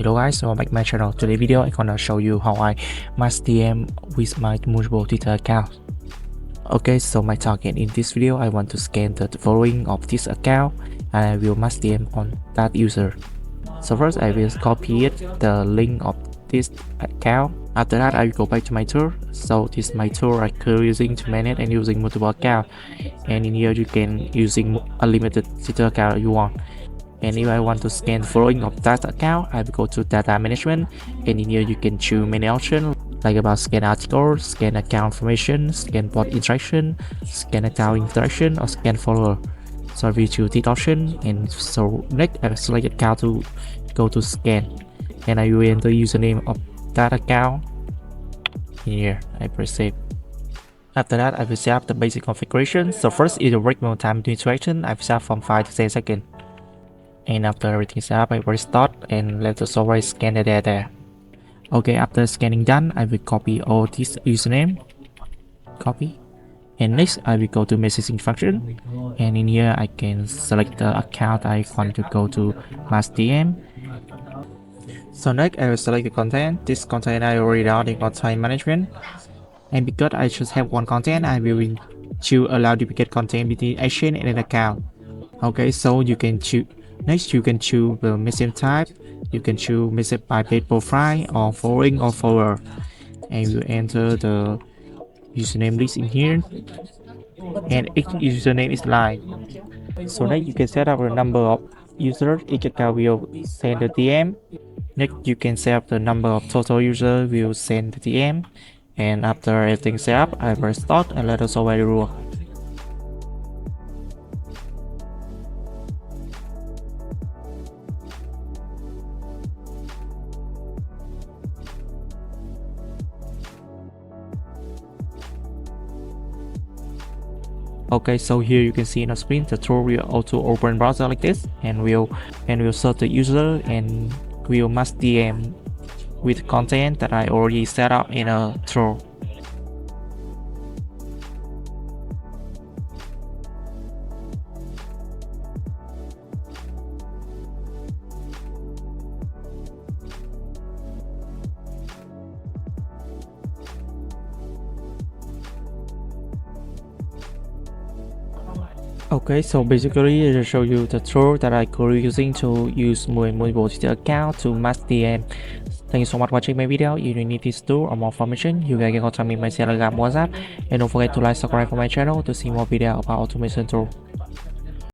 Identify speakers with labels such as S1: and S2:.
S1: Hello guys, welcome back to my channel. Today video I'm gonna show you how I mask DM with my multiple Twitter account. Okay, so my target in this video, I want to scan the following of this account and I will mask DM on that user. So first I will copy the link of this account. After that I will go back to my tool. So this is my tool I currently using to manage and using multiple account. And in here you can using unlimited Twitter account you want. And if I want to scan the following of that account, I will go to data management, and in here you can choose many options like about scan article, scan account information, scan bot interaction, scan account interaction, or scan follower. So I will choose this option, and so next I will select account to go to scan, and I will enter username of that account. Here I press save. After that I will set up the basic configuration. So first is the requirement time to interaction. I will set from 5 to 10 seconds. And after everything is up, I will start and let the software scan the data. Okay, after scanning done, I will copy all this username. Copy. And next, I will go to messaging function. And in here, I can select the account I want to go to mass DM. So next, I will select the content. This content I already downloaded in Hotline management. And because I just have one content, I will choose allow duplicate content between action and an account. Okay, so you can choose. Next, you can choose the message type. You can choose message by page profile or following or follower. And you enter the username list in here. And each username is live. So next, you can set up the number of users each account will send the DM. Next, you can set up the number of total users will send the DM. And after everything set up, I will start and let the software work. Okay, so here you can see in the screen the tool will auto open browser like this, and will search the user and will mask DM with content that I already set up in a tool. Okay, so basically I just show you the tool that I currently using to use multiple Twitter account to mask DM. Thank you so much for watching my video. If you need this tool or more information, you guys can contact me in my Telegram WhatsApp, and don't forget to like, subscribe for my channel to see more video about automation tool.